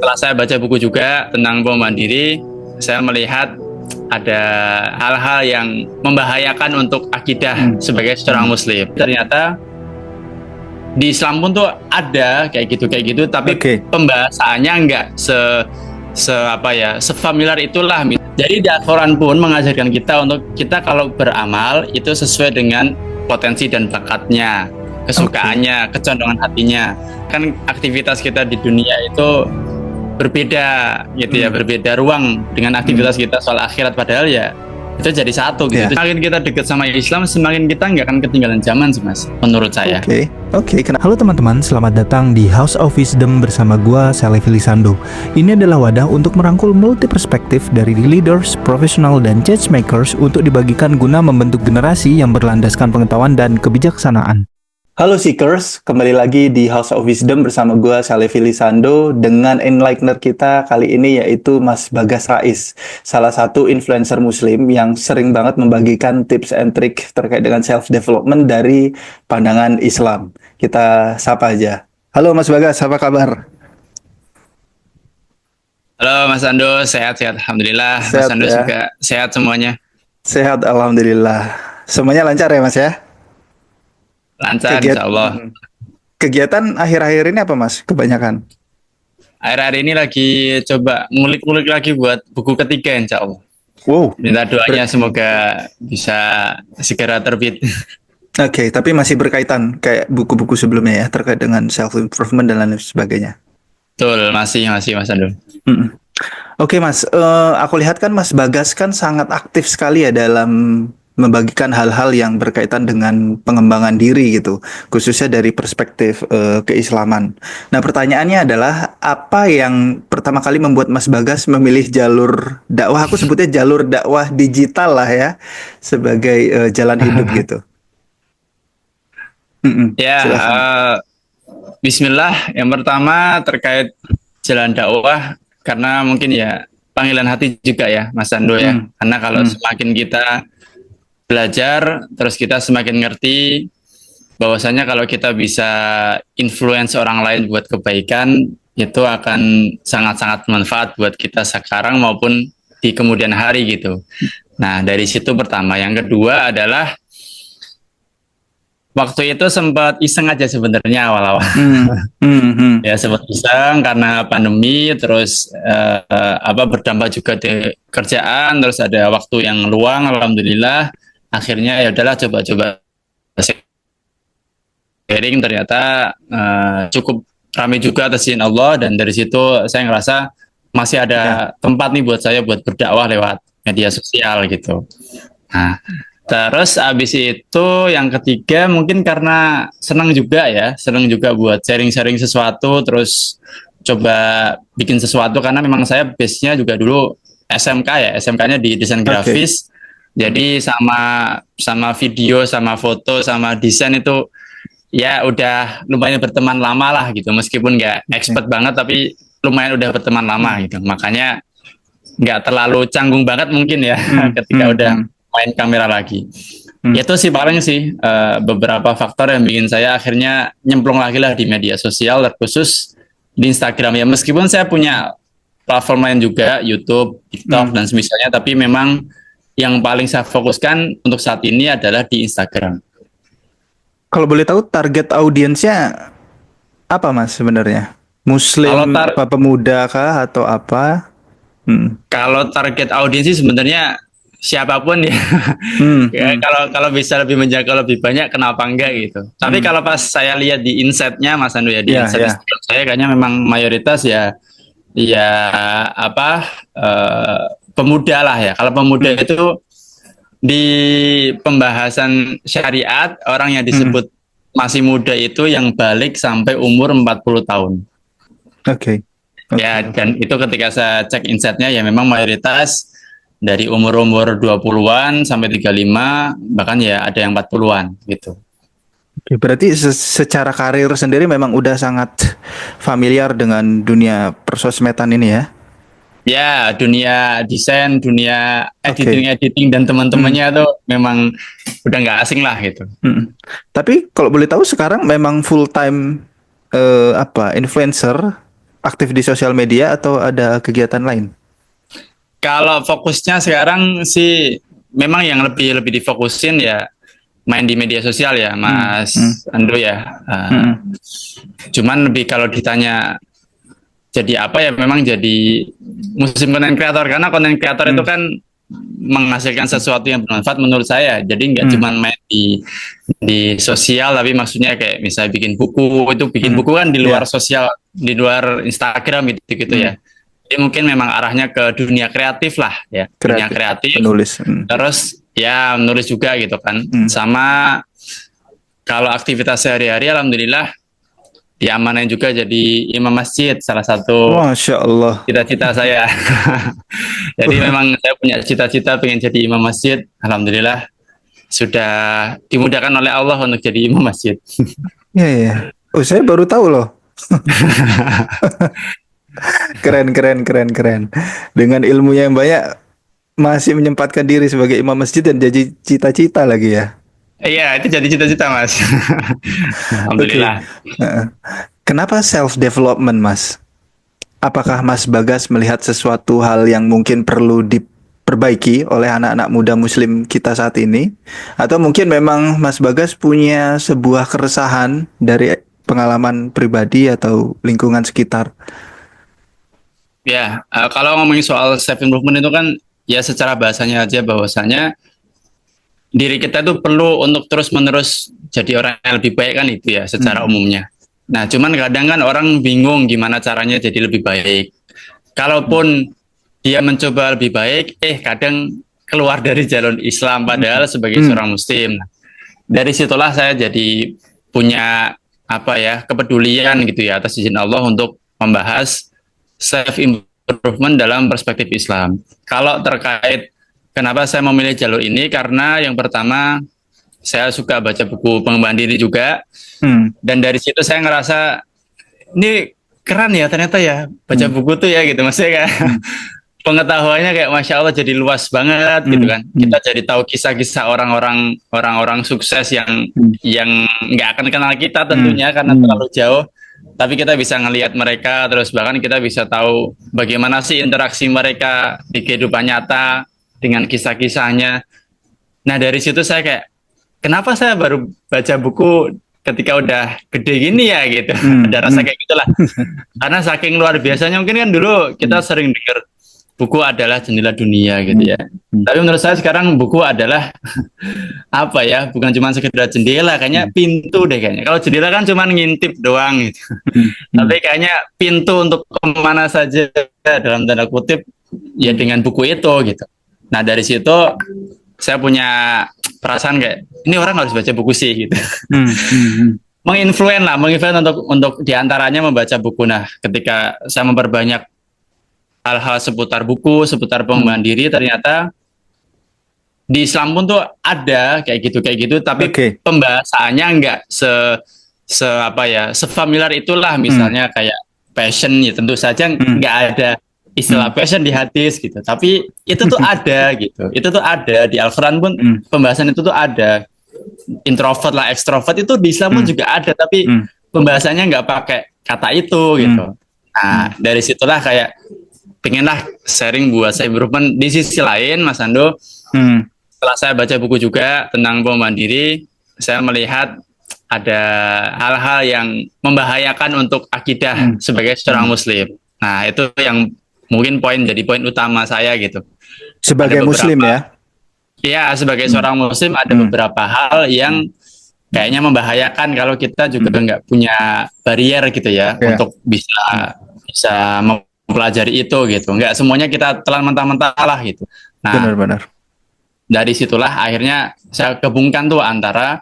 setelah saya baca buku juga tentang bom mandiri, saya melihat ada hal-hal yang membahayakan untuk akidah sebagai seorang muslim. Ternyata di Islam pun tuh ada kayak gitu, tapi pembahasannya nggak sefamiliar itulah. Jadi di Al-Quran pun mengajarkan kita untuk kita kalau beramal itu sesuai dengan potensi dan bakatnya, kesukaannya, kecondongan hatinya. Kan aktivitas kita di dunia itu berbeda gitu ya, berbeda ruang dengan aktivitas kita soal akhirat, padahal ya itu jadi satu gitu. Semakin kita dekat sama Islam, semakin kita nggak akan ketinggalan zaman sih mas, menurut saya. Halo teman-teman, selamat datang di House of Wisdom bersama gua Saleh Filisando. Ini adalah wadah untuk merangkul multi perspektif dari leaders, profesional, dan change makers untuk dibagikan guna membentuk generasi yang berlandaskan pengetahuan dan kebijaksanaan. Halo Seekers, kembali lagi di House of Wisdom bersama gue Saleh Filisando dengan enlightener kita kali ini yaitu Mas Bagas Rais, salah satu influencer muslim yang sering banget membagikan tips and trick terkait dengan self-development dari pandangan Islam. Kita sapa aja. Halo Mas Bagas, apa kabar? Halo Mas Ando, sehat-sehat Alhamdulillah. Sehat, Mas Ando ya? Juga sehat semuanya? Sehat Alhamdulillah. Semuanya lancar ya Mas ya? Lancar insya Allah. Kegiatan akhir-akhir ini apa mas kebanyakan? Akhir-akhir ini lagi coba ngulik-ngulik lagi buat buku ketiga insya Allah. Wow. Minta doanya semoga bisa segera terbit. Oke, tapi masih berkaitan kayak buku-buku sebelumnya ya, terkait dengan self-improvement dan lain sebagainya. Betul, masih Mas Ando. Oke mas, aku lihat kan Mas Bagas kan sangat aktif sekali ya dalam membagikan hal-hal yang berkaitan dengan pengembangan diri gitu, khususnya dari perspektif keislaman. Nah pertanyaannya adalah apa yang pertama kali membuat Mas Bagas memilih jalur dakwah, aku sebutnya jalur dakwah digital lah ya, sebagai jalan hidup gitu. Bismillah, yang pertama terkait jalan dakwah, karena mungkin ya panggilan hati juga ya Mas Ando ya, karena kalau semakin kita belajar, terus kita semakin ngerti bahwasanya kalau kita bisa influence orang lain buat kebaikan, itu akan sangat-sangat manfaat buat kita sekarang maupun di kemudian hari gitu. Nah dari situ pertama. Yang kedua adalah waktu itu sempat iseng aja sebenarnya awal-awal. Ya sempat iseng karena pandemi, terus berdampak juga di kerjaan, terus ada waktu yang luang, alhamdulillah. Akhirnya ya udahlah coba-coba sharing, ternyata cukup ramai juga atas izin Allah, dan dari situ saya ngerasa masih ada tempat nih buat saya buat berdakwah lewat media sosial gitu. Nah, terus abis itu yang ketiga mungkin karena senang juga buat sharing-sharing sesuatu, terus coba bikin sesuatu, karena memang saya base-nya juga dulu SMK-nya di desain grafis. Jadi sama video, sama foto, sama desain itu ya udah lumayan berteman lama lah gitu. Meskipun nggak expert banget, tapi lumayan udah berteman lama gitu. Makanya nggak terlalu canggung banget mungkin ya ketika udah main kamera lagi. Itu sih paling sih beberapa faktor yang bikin saya akhirnya nyemplung lagi lah di media sosial, terkhusus di Instagram ya. Meskipun saya punya platform lain juga, YouTube, TikTok dan semisalnya, tapi memang yang paling saya fokuskan untuk saat ini adalah di Instagram. Kalau boleh tahu target audiensnya apa mas sebenarnya? Muslim, apa pemuda kah atau apa? Kalau target audiens sih sebenarnya siapapun ya. Kalau bisa lebih menjaga lebih banyak, kenapa enggak gitu. Tapi kalau pas saya lihat di insight-nya Mas Ando ya, di insight saya kayaknya memang mayoritas pemuda lah ya. Kalau pemuda itu di pembahasan syariat, orang yang disebut masih muda itu yang balik sampai umur 40 tahun. Ya, dan itu ketika saya cek insight-nya ya memang mayoritas dari umur-umur 20-an sampai 35, bahkan ya ada yang 40-an gitu. Berarti secara karir sendiri memang udah sangat familiar dengan dunia persosmedan ini ya? Ya, dunia desain, dunia editing dan teman-temannya tuh memang udah nggak asing lah gitu. Tapi kalau boleh tahu sekarang memang full time influencer aktif di sosial media atau ada kegiatan lain? Kalau fokusnya sekarang sih memang yang lebih difokusin ya main di media sosial ya, Hmm, hmm, Mas Ando ya. hmm, Cuman lebih kalau ditanya jadi apa ya, memang jadi musim konten kreator, karena konten kreator itu hmm, kan menghasilkan sesuatu yang bermanfaat menurut saya. Jadi nggak hmm, cuma main di sosial, tapi maksudnya kayak misalnya bikin buku, itu bikin hmm. buku kan di luar Ya, sosial, di luar Instagram gitu gitu hmm. ya. Jadi mungkin memang arahnya ke dunia kreatif lah ya, dunia Kreatif, kreatif. penulis. Hmm, Terus ya menulis juga gitu kan. hmm. Sama kalau aktivitas sehari-hari, alhamdulillah diamanain juga jadi imam masjid, salah satu Masya Allah. cita-cita saya. Jadi memang saya punya cita-cita pengen jadi imam masjid. Alhamdulillah sudah dimudahkan oleh Allah untuk jadi imam masjid. Ya, ya. Oh, saya baru tahu loh. Keren, keren, keren, keren. Dengan ilmunya yang banyak, masih menyempatkan diri sebagai imam masjid dan jadi cita-cita lagi ya. Iya, itu jadi cita-cita, Mas. Oke. Alhamdulillah. Heeh. Kenapa self development, Mas? Apakah Mas Bagas melihat sesuatu hal yang mungkin perlu diperbaiki oleh anak-anak muda Muslim kita saat ini? Atau mungkin memang Mas Bagas punya sebuah keresahan dari pengalaman pribadi atau lingkungan sekitar? Ya, kalau ngomongin soal self improvement itu kan ya secara bahasanya aja bahwasanya diri kita itu perlu untuk terus-menerus jadi orang yang lebih baik kan, itu ya secara Hmm. umumnya. Nah, cuman kadang kan orang bingung gimana caranya jadi lebih baik. Kalaupun dia mencoba lebih baik, kadang keluar dari jalur Islam padahal sebagai Hmm. seorang muslim. Nah, dari situlah saya jadi punya apa ya, kepedulian gitu ya atas izin Allah untuk membahas self improvement dalam perspektif Islam. Kalau terkait kenapa saya memilih jalur ini, karena yang pertama saya suka baca buku pengembangan diri juga, Hmm. dan dari situ saya ngerasa ini keren ya ternyata ya baca Hmm. buku tuh ya gitu, maksudnya kayak Hmm. pengetahuannya kayak masya Allah jadi luas banget gitu Hmm. kan. Hmm. Kita jadi tahu kisah-kisah orang-orang sukses yang Hmm. nggak akan kenal kita Hmm. tentunya karena Hmm. terlalu jauh. Tapi kita bisa ngelihat mereka, terus bahkan kita bisa tahu bagaimana sih interaksi mereka di kehidupan nyata dengan kisah-kisahnya. Nah dari situ saya kayak, kenapa saya baru baca buku ketika udah gede gini ya gitu. Hmm. Ada rasa Hmm. kayak gitulah. Karena saking luar biasanya, mungkin kan dulu kita Hmm. sering dengar buku adalah jendela dunia gitu Hmm. ya. Hmm. Tapi menurut saya sekarang buku adalah apa ya, bukan cuma sekedar jendela, kayaknya Hmm. pintu deh kayaknya. Kalau jendela kan cuma ngintip doang gitu. Hmm. Tapi kayaknya pintu untuk kemana saja dalam tanda kutip ya dengan buku itu gitu. Nah dari situ saya punya perasaan kayak ini orang harus baca buku sih gitu. Hmm. Hmm. Menginfluen untuk diantaranya membaca buku. Nah ketika saya memperbanyak hal-hal seputar buku, seputar pengembangan diri, ternyata di Islam pun tuh ada kayak gitu, tapi Oke. pembahasannya nggak se apa ya, sefamiliar itulah. Hmm. Misalnya kayak passion ya tentu saja Hmm. nggak ada istilah Hmm. passion di hadis gitu, tapi itu tuh ada gitu, itu tuh ada di Al-Quran pun, Hmm. pembahasan itu tuh ada. Introvert lah, ekstrovert itu di Islam pun Hmm. juga ada, tapi Hmm. pembahasannya nggak pakai kata itu gitu. Hmm. Nah dari situlah kayak pengenlah sharing buat saya improvement. Di sisi lain Mas Ando, Hmm. setelah saya baca buku juga tentang pengembangan diri, saya melihat ada hal-hal yang membahayakan untuk akidah sebagai seorang muslim. Nah, itu yang mungkin jadi poin utama saya gitu. Sebagai Ada Muslim beberapa, ya. ya sebagai Hmm. seorang muslim ada Hmm. beberapa hal yang kayaknya membahayakan kalau kita juga nggak punya barrier gitu ya, Ya. untuk bisa bisa mempelajari itu gitu. Nggak semuanya kita telan mentah-mentah lah gitu. Nah, Benar-benar. dari situlah akhirnya saya gabungkan tuh antara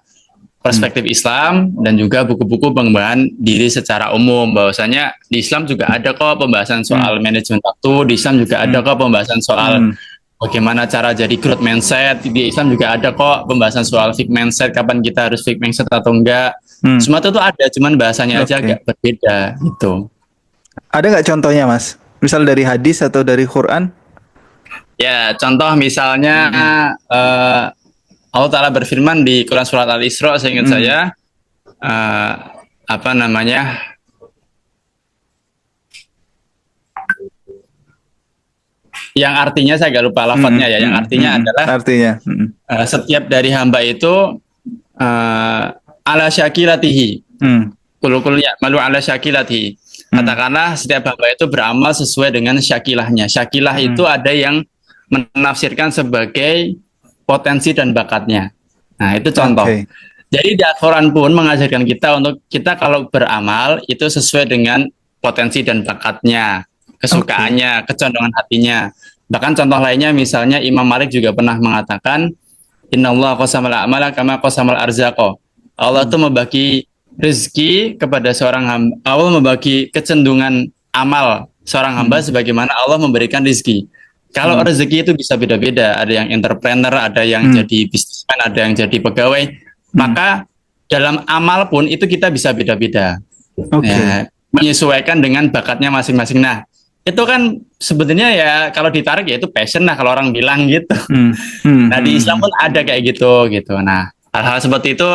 perspektif Islam dan juga buku-buku pengembangan diri secara umum, bahwasanya di Islam juga ada kok pembahasan soal manajemen waktu, di Islam juga ada kok pembahasan soal bagaimana cara jadi growth mindset, di Islam juga ada kok pembahasan soal fixed mindset, kapan kita harus fixed mindset atau enggak. Semua itu tuh ada, cuman bahasanya aja agak berbeda gitu. Ada nggak contohnya, Mas? Misal dari hadis atau dari Quran? Ya, contoh misalnya Allah Ta'ala berfirman di Quran Surat Al-Isra, seingat saya, apa namanya, yang artinya saya agak lupa lafadznya ya. Yang artinya adalah artinya setiap dari hamba itu ala syakilatihi. Kulkulnya malu ala syakilatihi. Katakanlah setiap hamba itu beramal sesuai dengan syakilahnya. Syakilah itu ada yang menafsirkan sebagai potensi dan bakatnya. Nah, itu contoh. Jadi di Al-Quran pun mengajarkan kita untuk kita kalau beramal itu sesuai dengan potensi dan bakatnya, kesukaannya, kecondongan hatinya. Bahkan contoh lainnya misalnya Imam Malik juga pernah mengatakan innallaha qasamal a'mala kama qasamal arzaqa. Allah itu membagi rezeki kepada seorang hamba. Allah membagi kecenderungan amal seorang hamba sebagaimana Allah memberikan rezeki. Kalau rezeki itu bisa beda-beda, ada yang entrepreneur, ada yang jadi bisnismen, ada yang jadi pegawai. Maka dalam amal pun itu kita bisa beda-beda. Ya, menyesuaikan dengan bakatnya masing-masing. Nah, itu kan sebetulnya ya kalau ditarik ya itu passion lah kalau orang bilang gitu. Nah, di Islam pun ada kayak gitu. Nah, hal-hal seperti itu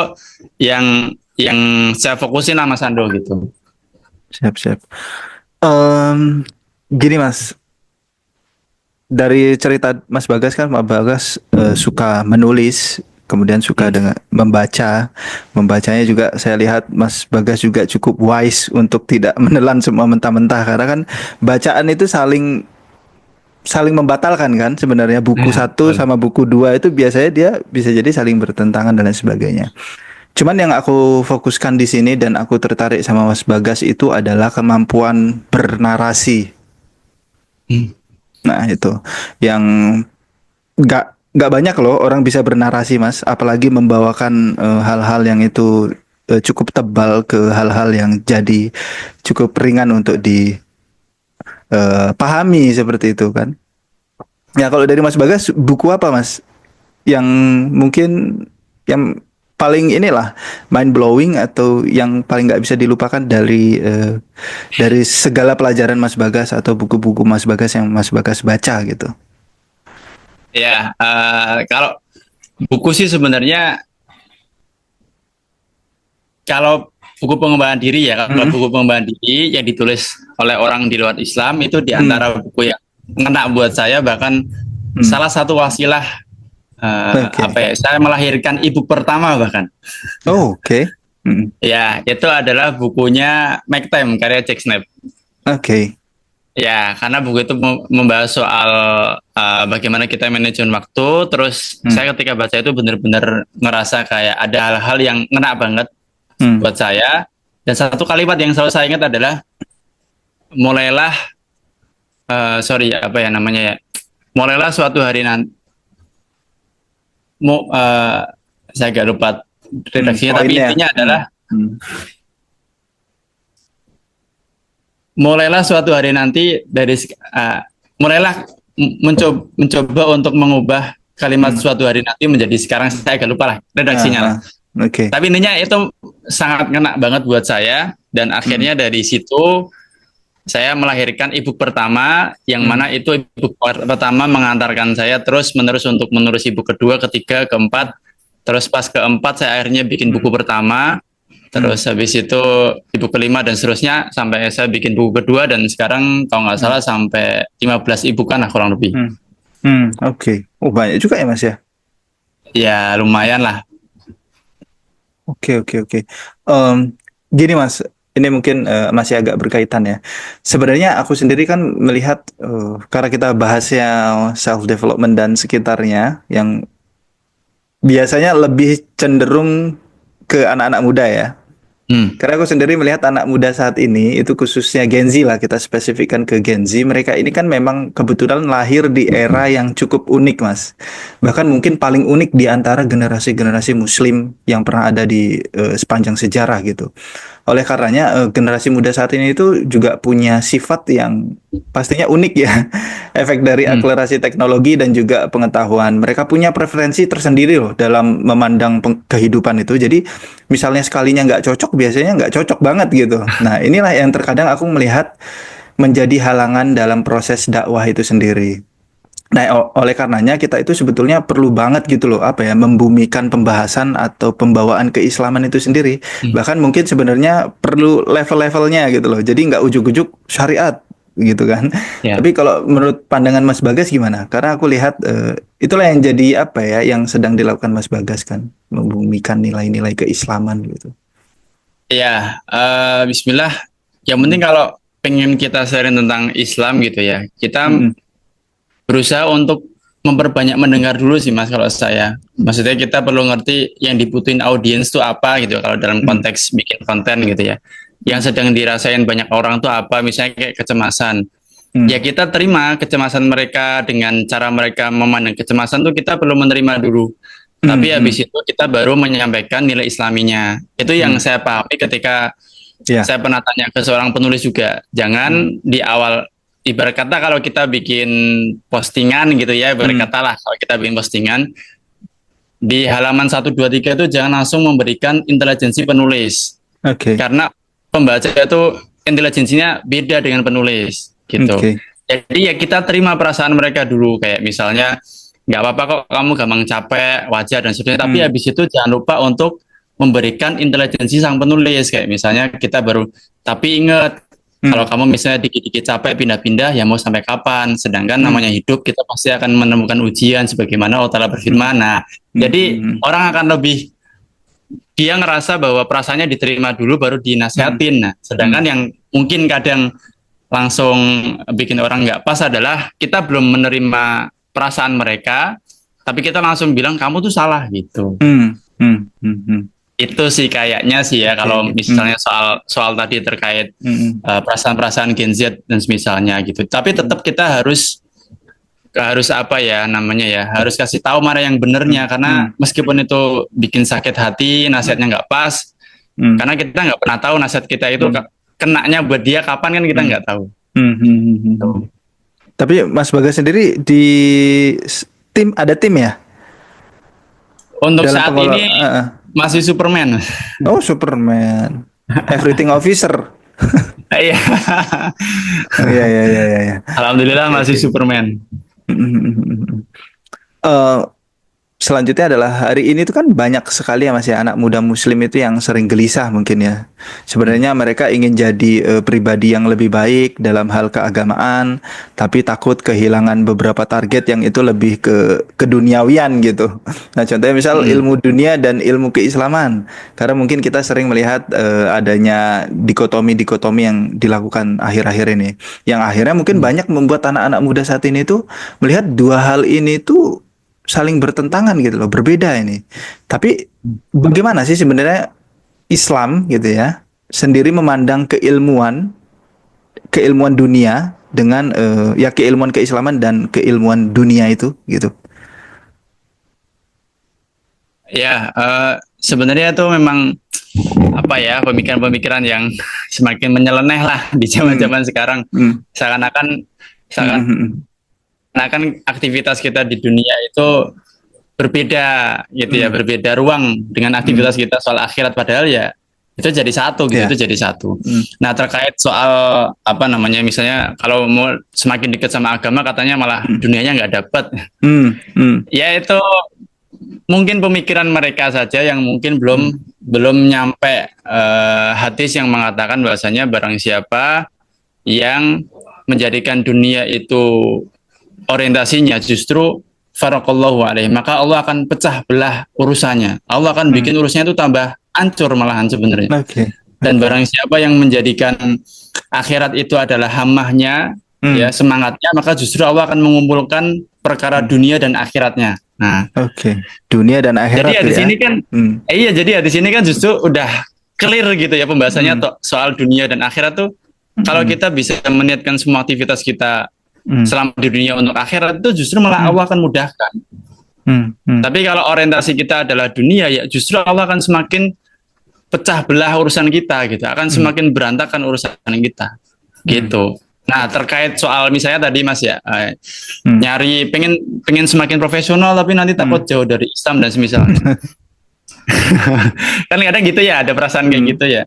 yang saya fokusin sama Sando gitu. Siap. Gini Mas, dari cerita Mas Bagas kan, Mas Bagas suka menulis, kemudian suka dengan membacanya juga. Saya lihat Mas Bagas juga cukup wise untuk tidak menelan semua mentah-mentah, karena kan bacaan itu saling membatalkan kan sebenarnya. Buku satu sama buku dua itu biasanya dia bisa jadi saling bertentangan dan lain sebagainya. Cuman yang aku fokuskan di sini dan aku tertarik sama Mas Bagas itu adalah kemampuan bernarasi. Nah, itu yang nggak banyak loh orang bisa bernarasi, Mas, apalagi membawakan hal-hal yang itu cukup tebal ke hal-hal yang jadi cukup ringan untuk dipahami seperti itu kan. Ya, kalau dari Mas Bagas, buku apa Mas yang mungkin yang paling inilah mind blowing atau yang paling nggak bisa dilupakan dari segala pelajaran Mas Bagas atau buku-buku Mas Bagas yang Mas Bagas baca gitu? Ya, kalau buku sih sebenarnya kalau buku pengembangan diri ya, kalau buku pengembangan diri yang ditulis oleh orang di luar Islam itu di antara buku yang ngena buat saya, bahkan salah satu wasilah saya melahirkan ibu pertama bahkan. Ya, itu adalah bukunya Make Time karya Jack Knapp. Ya, karena buku itu membahas soal bagaimana kita manajemen waktu. Terus saya ketika baca itu benar-benar ngerasa kayak ada hal-hal yang ngena banget buat saya. Dan satu kalimat yang selalu saya ingat adalah mulailah mulailah suatu hari nanti. Saya agak lupa redaksinya, tapi intinya adalah mulailah suatu hari nanti mulailah mencoba untuk mengubah kalimat suatu hari nanti menjadi sekarang. Saya agak lupa lah redaksinya lah. Tapi intinya itu sangat ngena banget buat saya, dan akhirnya dari situ saya melahirkan ibu pertama, yang mana itu ibu pertama mengantarkan saya terus menerus untuk menulis ibu kedua, ketiga, keempat. Terus pas keempat saya akhirnya bikin buku pertama. Terus habis itu ibu kelima dan seterusnya sampai saya bikin buku kedua, dan sekarang kalau nggak salah sampai 15 ibu kan lah kurang lebih. Oh, banyak juga ya Mas ya? Ya lumayan lah. Oke. Gini Mas, ini mungkin masih agak berkaitan ya. Sebenarnya aku sendiri kan melihat karena kita bahasnya self development dan sekitarnya, yang biasanya lebih cenderung ke anak-anak muda ya. Karena aku sendiri melihat anak muda saat ini, itu khususnya Gen Z lah, kita spesifikkan ke Gen Z. Mereka ini kan memang kebetulan lahir di era yang cukup unik Mas. Bahkan mungkin paling unik di antara generasi-generasi muslim yang pernah ada di sepanjang sejarah gitu. Oleh karenanya generasi muda saat ini itu juga punya sifat yang pastinya unik ya. Efek dari akselerasi teknologi dan juga pengetahuan. Mereka punya preferensi tersendiri loh dalam memandang kehidupan itu. Jadi misalnya sekalinya nggak cocok, biasanya nggak cocok banget gitu. Nah, inilah yang terkadang aku melihat menjadi halangan dalam proses dakwah itu sendiri. Nah, oleh karenanya kita itu sebetulnya perlu banget gitu loh, membumikan pembahasan atau pembawaan keislaman itu sendiri. Bahkan mungkin sebenarnya perlu level-levelnya gitu loh. Jadi nggak ujuk-ujuk syariat, gitu kan. Ya. Tapi kalau menurut pandangan Mas Bagas gimana? Karena aku lihat itulah yang jadi apa ya yang sedang dilakukan Mas Bagas kan, membumikan nilai-nilai keislaman gitu. Ya, Bismillah. Yang penting Hmm. kalau pengen kita sharing tentang Islam gitu ya, kita Mm-mm. berusaha untuk memperbanyak mendengar dulu sih Mas kalau saya. Maksudnya kita perlu ngerti yang dibutuhin audiens itu apa gitu kalau dalam Mm-mm. konteks bikin konten gitu ya. Mm. Yang sedang dirasain banyak orang tuh apa, misalnya kayak kecemasan. Ya Mm. kita terima kecemasan mereka dengan cara mereka memandang kecemasan tuh kita perlu menerima dulu. Tapi Mm. habis itu kita baru menyampaikan nilai islaminya. Itu yang Mm. saya pahami ketika Ya. saya pernah tanya ke seorang penulis juga. Mm. Jangan di awal, ibarat kata kalau kita bikin postingan gitu ya, ibarat Mm. kata lah kalau kita bikin postingan, di halaman 1, 2, 3 itu jangan langsung memberikan intelijensi penulis. Oke. Karena pembaca itu intelijensinya beda dengan penulis gitu. Oke. Jadi ya kita terima perasaan mereka dulu, kayak misalnya nggak apa-apa kok kamu gampang capek, wajar dan sebagainya. Tapi Mm. habis itu jangan lupa untuk memberikan intelijensi sang penulis, kayak misalnya kita baru. Tapi ingat kalau Mm. kamu misalnya dikit-dikit capek pindah-pindah ya mau sampai kapan? Sedangkan Mm. namanya hidup kita pasti akan menemukan ujian sebagaimana Allah Ta'ala berfirman. Nah, Mm. jadi Mm. orang akan lebih dia ngerasa bahwa perasaannya diterima dulu baru Mm. dinasihatin. Nah, sedangkan yang mungkin kadang langsung bikin orang nggak pas adalah kita belum menerima perasaan mereka, tapi kita langsung bilang kamu tuh salah gitu. Mm. Mm. Mm. Mm. Itu sih kayaknya sih ya kalau Oke. Mm. misalnya soal tadi terkait Mm. perasaan-perasaan Gen Z dan semisalnya gitu. Tapi tetap kita harus apa ya namanya ya, harus kasih tahu mana yang benernya, karena Mm. meskipun itu bikin sakit hati, nasihatnya nggak pas, Mm. karena kita nggak pernah tahu nasihat kita itu Mm. kenanya buat dia kapan, kan kita Mm. nggak tahu. Mm. Mm. Mm. Tapi Mas Bagas sendiri di tim ada tim ya Untuk dalam saat pengelola. ini masih Superman. Oh, Superman, Everything Officer. Iya. Iya, iya, iya, iya, iya. Alhamdulillah Oke, masih oke. Superman. Eh, Selanjutnya adalah hari ini tuh kan banyak sekali ya Mas ya anak muda Muslim itu yang sering gelisah mungkin ya. Sebenarnya mereka ingin jadi pribadi yang lebih baik dalam hal keagamaan, tapi takut kehilangan beberapa target yang itu lebih ke keduniawian gitu. Nah, contohnya misal Hmm. ilmu dunia dan ilmu keislaman. Karena mungkin kita sering melihat adanya dikotomi-dikotomi yang dilakukan akhir-akhir ini. Yang akhirnya mungkin banyak membuat anak-anak muda saat ini tuh melihat dua hal ini tuh saling bertentangan gitu loh, berbeda ini. Tapi bagaimana sih sebenarnya Islam gitu ya sendiri memandang keilmuan dunia dengan ya keilmuan keislaman dan keilmuan dunia itu gitu. Ya, sebenarnya itu memang apa ya, pemikiran-pemikiran yang semakin menyeleneh lah di zaman-zaman sekarang. Hmm. Seakan-akan Hmm. aktivitas kita di dunia itu berbeda gitu ya, berbeda ruang dengan aktivitas kita soal akhirat, padahal ya itu jadi satu gitu, Ya. itu jadi satu. Nah, terkait soal apa namanya, misalnya kalau mau semakin dekat sama agama katanya malah dunianya nggak dapat. Ya itu mungkin pemikiran mereka saja yang mungkin belum nyampe hadis yang mengatakan bahwasanya barang siapa yang menjadikan dunia itu orientasinya justru farakallahu alaih, maka Allah akan pecah belah urusannya. Allah akan bikin urusannya itu tambah hancur malahan sebenarnya. Oke. Dan barang siapa yang menjadikan akhirat itu adalah hamahnya, ya semangatnya, maka justru Allah akan mengumpulkan perkara dunia dan akhiratnya. Nah, Oke. Dunia dan akhirat jadi di ya. sini kan, iya, jadi di sini kan justru udah clear gitu ya pembahasannya soal dunia dan akhirat tuh. Kalau kita bisa meniatkan semua aktivitas kita selama di dunia untuk akhirat, itu justru malah Allah akan mudahkan. Tapi kalau orientasi kita adalah dunia, ya justru Allah akan semakin pecah belah urusan kita gitu, akan semakin berantakan urusan kita gitu. Nah, terkait soal misalnya tadi Mas ya, nyari pengen semakin profesional tapi nanti takut jauh dari Islam dan semisal. Kan kadang gitu ya, ada perasaan kayak gitu ya.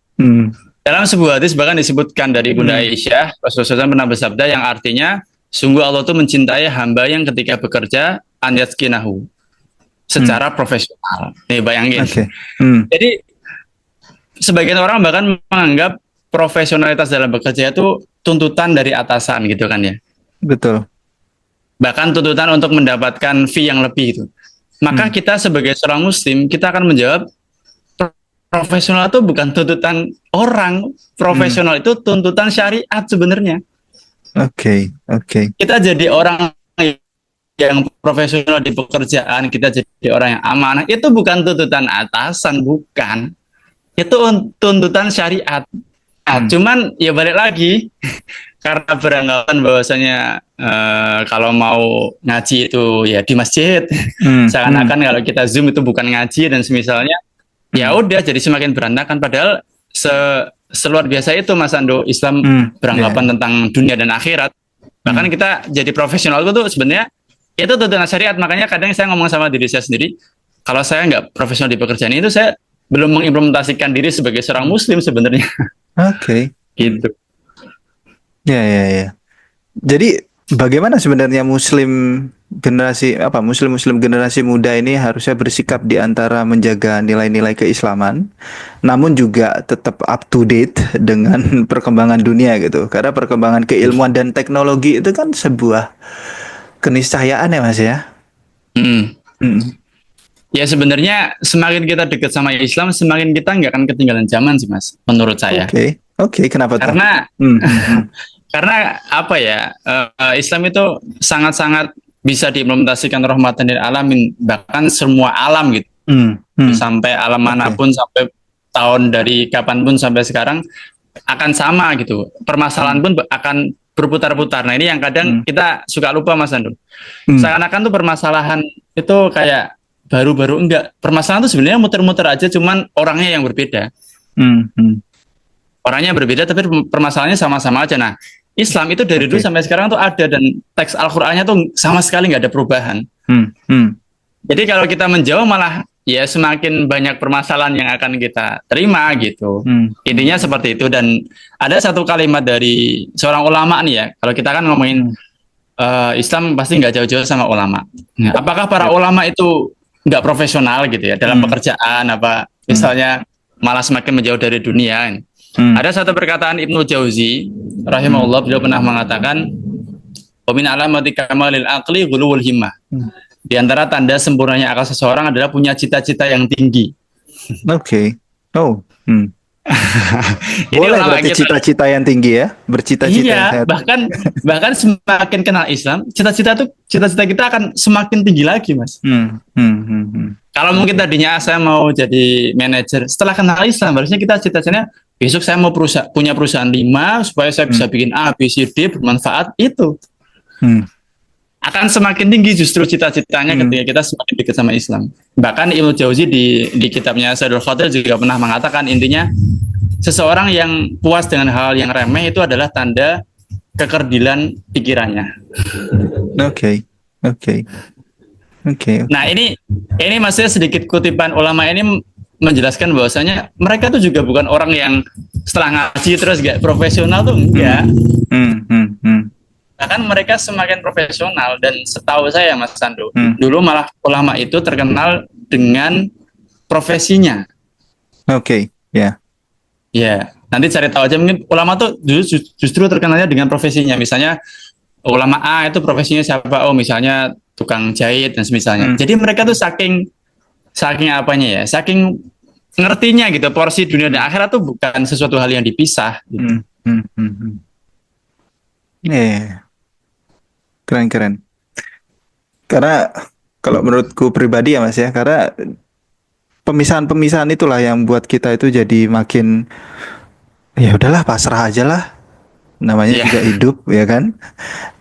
Dalam sebuah hadis bahkan disebutkan dari Bunda Aisyah, Rasulullah SAW pernah bersabda yang artinya, sungguh Allah tuh mencintai hamba yang ketika bekerja an yaskinahu, secara profesional. Nih bayangin. Oke. Jadi sebagian orang bahkan menganggap profesionalitas dalam bekerja itu tuntutan dari atasan gitu kan ya. Betul. Bahkan tuntutan untuk mendapatkan fee yang lebih itu. Maka kita sebagai seorang muslim, kita akan menjawab profesional itu bukan tuntutan orang, profesional itu tuntutan syariat sebenarnya. Oke. Kita jadi orang yang profesional di pekerjaan, kita jadi orang yang amanah, itu bukan tuntutan atasan, bukan. Itu tuntutan syariat. Nah, cuman ya balik lagi, karena beranggapan bahwasanya kalau mau ngaji itu ya di masjid, seakan-akan kalau kita Zoom itu bukan ngaji dan semisalnya, ya udah jadi semakin berantakan. Padahal seluar biasa itu Mas Ando, Islam beranggapan tentang dunia dan akhirat. Bahkan kita jadi profesional itu tuh sebenarnya itu tuntutan syariat. Makanya kadang saya ngomong sama diri saya sendiri, kalau saya nggak profesional di pekerjaan itu, saya belum mengimplementasikan diri sebagai seorang muslim sebenarnya. Oke. Gitu. Ya. Jadi bagaimana sebenarnya muslim generasi muda ini harusnya bersikap di antara menjaga nilai-nilai keislaman, namun juga tetap up to date dengan perkembangan dunia gitu. Karena perkembangan keilmuan dan teknologi itu kan sebuah keniscayaan ya Mas ya. Ya sebenarnya semakin kita dekat sama Islam, semakin kita nggak akan ketinggalan zaman sih Mas, menurut saya. Oke, kenapa tuh? Karena apa ya, Islam itu sangat-sangat bisa diimplementasikan rahmatan lil alamin, bahkan semua alam gitu. Sampai alam manapun, sampai tahun dari kapanpun sampai sekarang akan sama gitu. Permasalahan pun akan berputar-putar. Nah ini yang kadang kita suka lupa Mas Andu. Seakan-akan tuh permasalahan itu kayak baru-baru, enggak. Permasalahan itu sebenarnya muter-muter aja, cuman orangnya yang berbeda. Orangnya berbeda, tapi permasalahannya sama-sama aja. Nah, Islam itu dari dulu sampai sekarang tuh ada, dan teks Al-Qur'annya tuh sama sekali nggak ada perubahan. Jadi kalau kita menjauh malah ya semakin banyak permasalahan yang akan kita terima gitu. Intinya seperti itu. Dan ada satu kalimat dari seorang ulama nih ya. Kalau kita kan ngomongin Islam pasti nggak jauh-jauh sama ulama. Nah, apakah para ulama itu nggak profesional gitu ya dalam pekerjaan apa misalnya, malah semakin menjauh dari dunia? Ada satu perkataan Ibnu Jauzi rahimahullah, beliau pernah mengatakan, wa min alamati kamalil aqli ghuluwul himmah. Di antara tanda sempurnanya akal seseorang adalah punya cita-cita yang tinggi. Boleh berarti cita-cita yang tinggi ya, bercita-cita. Iya, bahkan semakin kenal Islam, cita-cita kita akan semakin tinggi lagi, Mas. Kalau mungkin tadinya saya mau jadi manajer, setelah kenal Islam, harusnya kita cita-citanya besok saya mau punya perusahaan 5 supaya saya bisa bikin A, B, C, D bermanfaat. Itu akan semakin tinggi justru cita-citanya ketika kita semakin dekat sama Islam. Bahkan Ibnu Jauzi di kitabnya Saidul Khatir juga pernah mengatakan, intinya seseorang yang puas dengan hal yang remeh itu adalah tanda kekerdilan pikirannya. Oke. Nah ini maksudnya sedikit kutipan ulama ini menjelaskan bahwasanya mereka tuh juga bukan orang yang setelah ngaji terus gak profesional tuh, enggak. Bahkan mereka semakin profesional, dan setahu saya Mas Sandu, dulu malah ulama itu terkenal dengan profesinya. Ya, nanti cari tahu aja, mungkin ulama tuh justru terkenalnya dengan profesinya. Misalnya ulama A itu profesinya siapa? Oh, misalnya tukang jahit dan semisalnya. Jadi mereka tuh saking apanya ya, saking ngertinya gitu, porsi dunia dan akhirat tuh bukan sesuatu hal yang dipisah gitu. Keren. Karena kalau menurutku pribadi ya Mas ya, karena pemisahan-pemisahan itulah yang buat kita itu jadi makin ya udahlah, pasrah aja lah. Namanya juga hidup ya kan.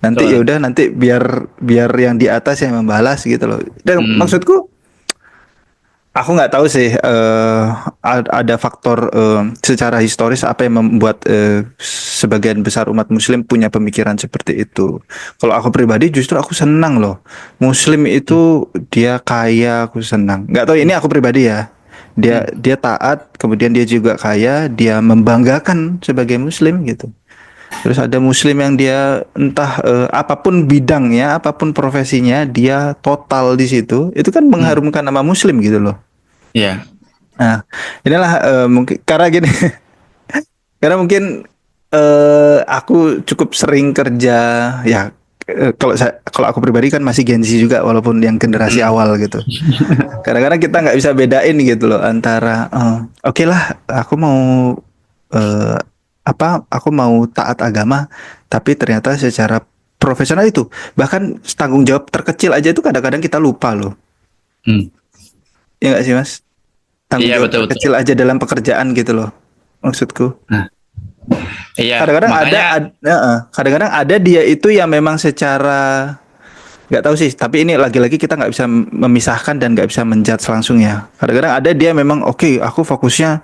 Nanti ya udah, nanti biar yang di atas yang membalas gitu loh. Dan maksudku, aku nggak tahu sih ada faktor secara historis apa yang membuat sebagian besar umat muslim punya pemikiran seperti itu. Kalau aku pribadi justru aku senang loh. Muslim itu dia kaya, aku senang. Nggak tahu, ini aku pribadi ya. Dia taat, kemudian dia juga kaya, dia membanggakan sebagai muslim gitu. Terus ada muslim yang dia entah apapun bidangnya, apapun profesinya, dia total di situ. Itu kan mengharumkan nama muslim gitu loh. Iya. Nah, inilah mungkin karena gini. Karena mungkin aku cukup sering kerja ya, kalau aku pribadi kan masih Gen Z juga walaupun yang generasi awal gitu. Kadang-kadang kita nggak bisa bedain gitu loh antara oke lah aku mau eh, aku mau taat agama tapi ternyata secara profesional itu bahkan tanggung jawab terkecil aja itu kadang-kadang kita lupa loh. Hmm. Ya nggak sih Mas? Tanggung Iya jawab betul betul. terkecil aja dalam pekerjaan gitu loh maksudku. Nah, iya Kadang-kadang makanya kadang-kadang ada dia itu yang memang secara nggak tahu sih, tapi ini lagi-lagi kita nggak bisa memisahkan dan nggak bisa menjudge langsung ya. Kadang-kadang ada dia memang oke, aku fokusnya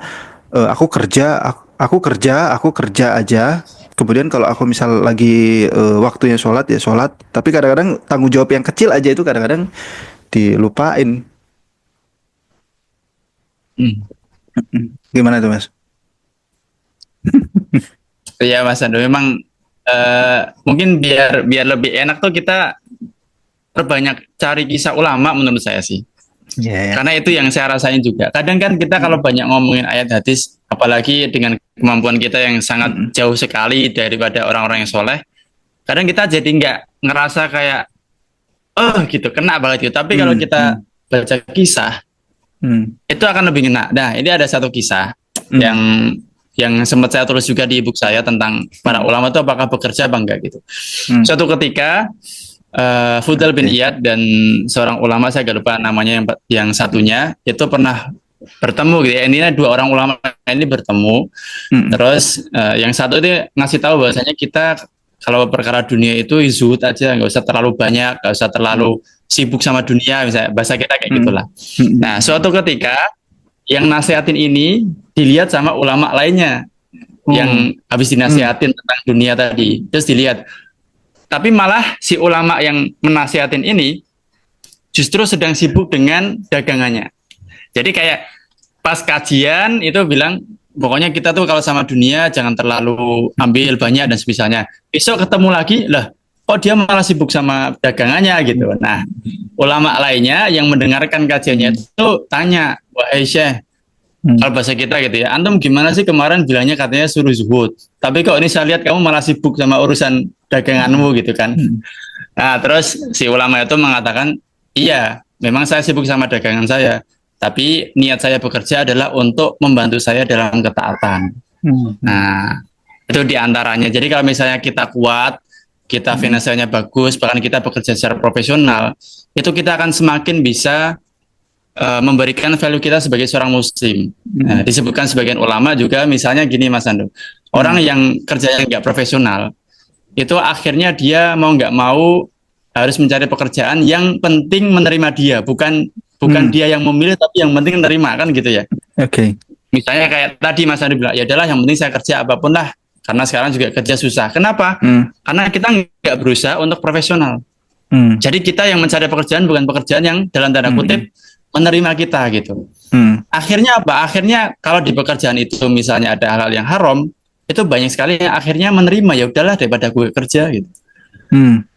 aku kerja aja. Kemudian kalau aku misal lagi waktunya sholat ya sholat. Tapi kadang-kadang tanggung jawab yang kecil aja itu kadang-kadang dilupain. hmm, Gimana tuh Mas? iya Mas Ando memang mungkin biar biar lebih enak tuh kita perbanyak cari kisah ulama menurut saya sih. Iya ya. Karena itu yang saya rasain juga. Kadang kan kita kalau banyak ngomongin ayat hadis, apalagi dengan kemampuan kita yang sangat jauh sekali daripada orang-orang yang soleh, kadang kita jadi nggak ngerasa kayak, oh gitu, kena banget gitu. Tapi kalau kita baca kisah, itu akan lebih ngena. Nah, ini ada satu kisah yang sempat saya tulis juga di ebook saya tentang para ulama itu apakah bekerja apa enggak gitu. Suatu ketika Fudail bin Iyad dan seorang ulama saya gak lupa namanya yang satunya itu pernah bertemu gitu ya. Ini dua orang ulama ini bertemu. Terus yang satu itu ngasih tahu bahwasanya kita kalau perkara dunia itu zuhud aja, nggak usah terlalu banyak, nggak usah terlalu sibuk sama dunia, misalnya bahasa kita kayak gitulah. Nah, suatu ketika yang nasihatin ini dilihat sama ulama lainnya yang habis dinasihatin tentang dunia tadi, terus dilihat. Tapi malah si ulama yang menasihatin ini justru sedang sibuk dengan dagangannya. Jadi kayak pas kajian itu bilang, pokoknya kita tuh kalau sama dunia jangan terlalu ambil banyak dan sebisanya. Besok ketemu lagi, lah kok dia malah sibuk sama dagangannya gitu. Nah, ulama lainnya yang mendengarkan kajiannya itu tanya, wahai Syekh, kalau bahasa kita gitu ya, antum gimana sih kemarin bilangnya katanya suruh zuhud, tapi kok ini saya lihat kamu malah sibuk sama urusan daganganmu gitu kan. Nah terus si ulama itu mengatakan, iya memang saya sibuk sama dagangan saya, tapi niat saya bekerja adalah untuk membantu saya dalam ketaatan. Nah itu diantaranya. Jadi kalau misalnya kita kuat, kita finansialnya bagus, bahkan kita bekerja secara profesional, itu kita akan semakin bisa memberikan value kita sebagai seorang muslim. Nah, disebutkan sebagian ulama juga misalnya gini Mas Ando, orang yang kerjanya nggak profesional itu akhirnya dia mau nggak mau harus mencari pekerjaan yang penting menerima dia, bukan dia yang memilih tapi yang penting menerima kan gitu ya. Oke. Misalnya kayak tadi Mas Ando bilang, ya adalah yang penting saya kerja apapun lah, karena sekarang juga kerja susah. Kenapa? Karena kita nggak berusaha untuk profesional. Jadi kita yang mencari pekerjaan bukan pekerjaan yang dalam tanda kutip menerima kita gitu. Akhirnya apa? Akhirnya kalau di pekerjaan itu misalnya ada hal-hal yang haram, itu banyak sekali yang akhirnya menerima, ya udahlah daripada gue kerja gitu.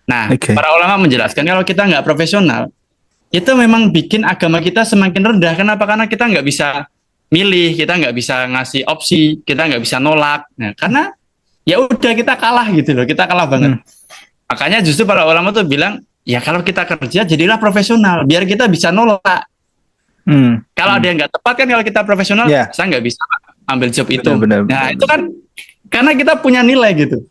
Nah, para ulama menjelaskan kalau kita nggak profesional, itu memang bikin agama kita semakin rendah. Kenapa? Karena kita nggak bisa milih, kita nggak bisa ngasih opsi, kita nggak bisa nolak. Nah, karena ya udah kita kalah gitu loh, kita kalah banget. Makanya justru para ulama tuh bilang, ya kalau kita kerja jadilah profesional, biar kita bisa nolak. Kalau ada yang nggak tepat kan kalau kita profesional, saya nggak bisa ambil job itu. Nah itu kan karena kita punya nilai gitu.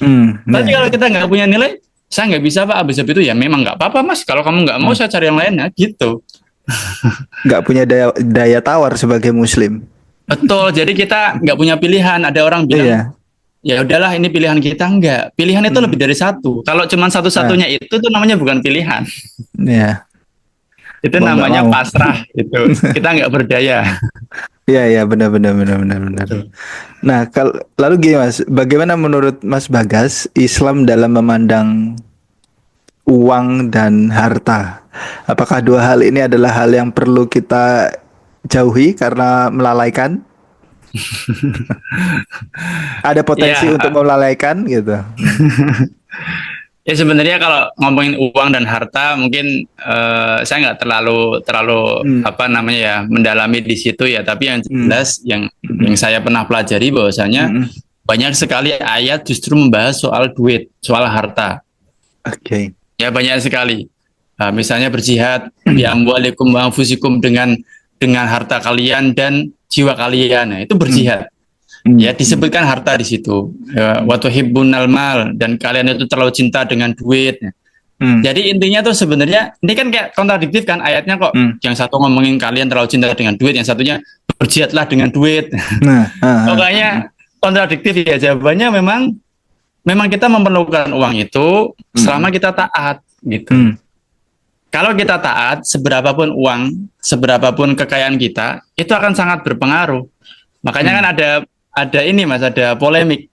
Tapi kalau kita nggak punya nilai, saya nggak bisa Pak ambil job itu, ya memang nggak apa-apa Mas. Kalau kamu nggak mau saya cari yang lain ya gitu. Nggak punya daya tawar sebagai muslim. Betul. Jadi kita nggak punya pilihan. Ada orang bilang, ya udahlah ini pilihan kita, enggak. Pilihan itu lebih dari satu. Kalau cuma satu-satunya itu tuh namanya bukan pilihan. Itu mau namanya pasrah itu. Kita nggak berdaya. Iya benar. Nah, lalu gini Mas, bagaimana menurut Mas Bagas Islam dalam memandang uang dan harta? Apakah dua hal ini adalah hal yang perlu kita jauhi karena melalaikan? Ada potensi untuk melalaikan gitu. Ya sebenarnya kalau ngomongin uang dan harta mungkin saya nggak terlalu apa namanya ya mendalami di situ ya, tapi yang jelas yang saya pernah pelajari bahwasanya banyak sekali ayat justru membahas soal duit, soal harta. Oke. Ya banyak sekali. Misalnya berjihad bi amwalikum wa anfusikum dengan harta kalian dan jiwa kalian. Nah, itu berjihad. Ya disebutkan harta di situ. Wa tuhibbunal mal, dan kalian itu terlalu cinta dengan duit. Jadi intinya tuh sebenarnya ini kan kayak kontradiktif kan ayatnya kok. Yang satu ngomongin kalian terlalu cinta dengan duit, yang satunya berjihadlah dengan duit. Pokoknya kontradiktif ya. Jawabannya memang kita memerlukan uang itu selama kita taat gitu. Kalau kita taat, seberapapun uang, seberapapun kekayaan kita, itu akan sangat berpengaruh. Makanya kan ada ini Mas, ada polemik.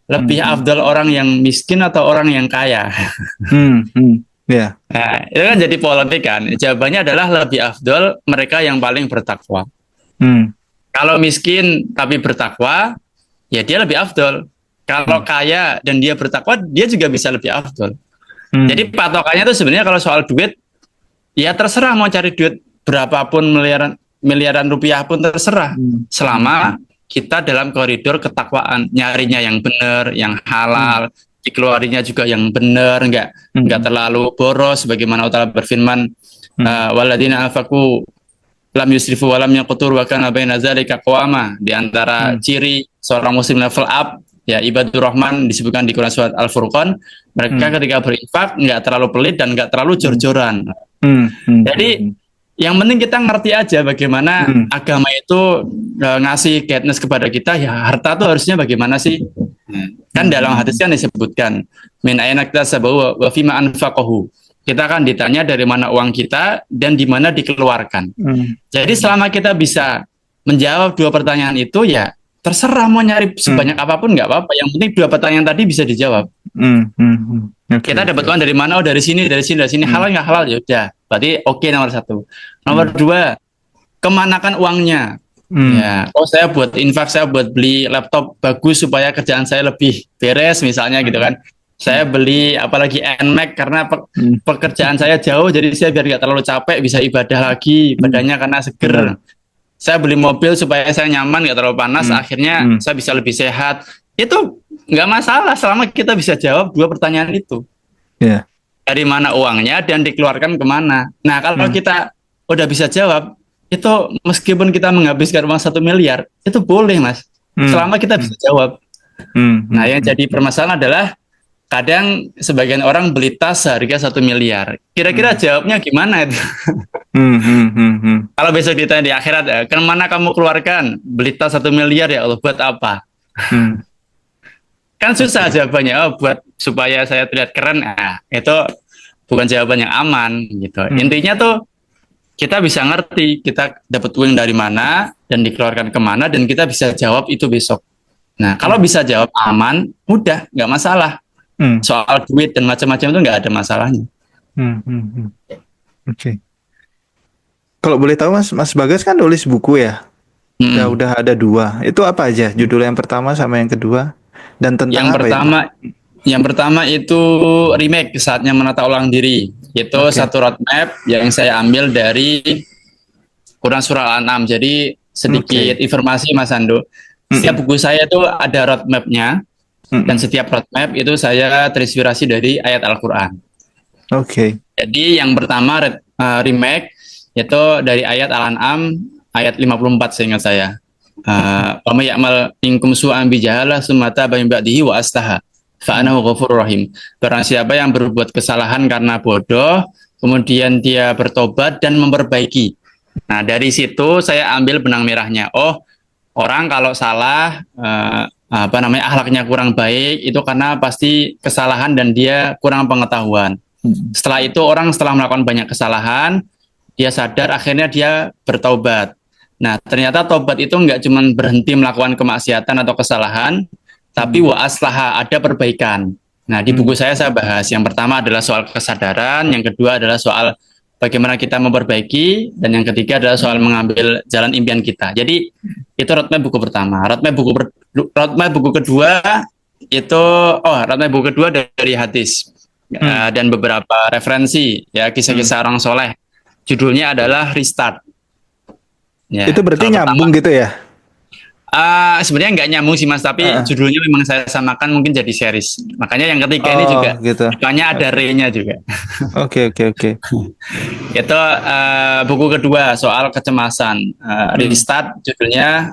Lebih afdal orang yang miskin atau orang yang kaya? Yeah. Nah, itu kan jadi polemik kan. Jawabannya adalah lebih afdal mereka yang paling bertakwa. Kalau miskin tapi bertakwa, ya dia lebih afdal. Kalau kaya dan dia bertakwa, dia juga bisa lebih afdal. Jadi patokannya itu sebenarnya kalau soal duit, ya terserah mau cari duit berapapun miliaran rupiah pun terserah. Selama kita dalam koridor ketakwaan, nyarinya yang benar, yang halal, dikeluarinya juga yang benar, enggak terlalu boros. Sebagaimana Allah berfirman, waladina afaku lam yusrifu walam yaqtur wa kana baina dzalika qawama. Di antara ciri seorang muslim level up, ya ibadur rahman disebutkan di Quran surat Al-Furqan, mereka ketika berinfak enggak terlalu pelit dan enggak terlalu jor-joran. Jadi yang penting kita ngerti aja bagaimana agama itu ngasih guidance kepada kita, ya harta tuh harusnya bagaimana sih? Kan dalam hadis kan disebutkan min aina iktasabahu wa fima anfaqahu. Kita kan ditanya dari mana uang kita dan di mana dikeluarkan. Jadi selama kita bisa menjawab dua pertanyaan itu, ya terserah mau nyari sebanyak apapun nggak apa-apa. Yang penting dua pertanyaan tadi bisa dijawab. Kita dapat uang dari mana? Oh dari sini. Halal nggak halal? Ya udah. Berarti oke, nomor satu. Nomor dua, kemanakan uangnya? Ya, saya buat infak, saya buat beli laptop bagus supaya kerjaan saya lebih beres misalnya gitu kan. Saya beli apalagi NMAX karena pekerjaan saya jauh, jadi saya biar nggak terlalu capek bisa ibadah lagi, badannya karena seger. Saya beli mobil supaya saya nyaman, nggak terlalu panas, akhirnya saya bisa lebih sehat. Itu nggak masalah selama kita bisa jawab dua pertanyaan itu. Dari mana uangnya dan dikeluarkan kemana. Nah kalau kita udah bisa jawab, itu meskipun kita menghabiskan uang 1 miliar, itu boleh Mas, selama kita bisa jawab. Nah yang jadi permasalahan adalah kadang sebagian orang beli tas harga 1 miliar. Kira-kira jawabnya gimana itu? Kalau besok ditanya di akhirat, kemana kamu keluarkan? Beli tas 1 miliar ya Allah, buat apa? Kan susah jawabannya. Oh, buat supaya saya terlihat keren. Nah, itu bukan jawaban yang aman gitu. Intinya tuh kita bisa ngerti kita dapat uang dari mana dan dikeluarkan kemana, dan kita bisa jawab itu besok. Nah, kalau bisa jawab aman, udah nggak masalah. Soal duit dan macam-macam itu nggak ada masalahnya. Oke. Kalau boleh tahu Mas Bagas kan nulis buku ya? Udah ada 2. Itu apa aja? Judul yang pertama sama yang kedua? Dan tentang yang pertama itu remake, saatnya menata ulang diri. Itu satu roadmap yang saya ambil dari Quran surah Al-An'am. Jadi sedikit informasi Mas Ando. Setiap buku saya itu ada roadmapnya, dan setiap roadmap itu saya terinspirasi dari ayat Al-Quran. Jadi yang pertama remake itu dari ayat Al-An'am ayat 54 seingat saya. Wa may ya'mal minkum su'an bi jahalah tsumma taba min ba'dihi wa aslaha fa anahu ghafurur rahim. Barang siapa yang berbuat kesalahan karena bodoh, kemudian dia bertobat dan memperbaiki. Nah, dari situ saya ambil benang merahnya. Oh, orang kalau salah akhlaknya kurang baik itu karena pasti kesalahan dan dia kurang pengetahuan. Setelah itu orang setelah melakukan banyak kesalahan, dia sadar, akhirnya dia bertaubat. Nah, ternyata taubat itu nggak cuma berhenti melakukan kemaksiatan atau kesalahan, tapi wa aslaha, ada perbaikan. Nah, di buku saya bahas. Yang pertama adalah soal kesadaran, yang kedua adalah soal bagaimana kita memperbaiki, dan yang ketiga adalah soal mengambil jalan impian kita. Jadi, itu roadmap buku pertama. Roadmap buku kedua itu, roadmap buku kedua dari hadis. Dan beberapa referensi, ya kisah-kisah orang soleh. Judulnya adalah Restart. Ya, itu berarti nyambung gitu ya? Sebenarnya nggak nyambung sih Mas, tapi Heeh. judulnya memang saya samakan mungkin jadi series. Makanya yang ketiga ini Oh, juga gitu. depannya ada Oke. re-nya juga. Oke, oke, oke. Itu buku kedua soal kecemasan. Hmm. Restart judulnya,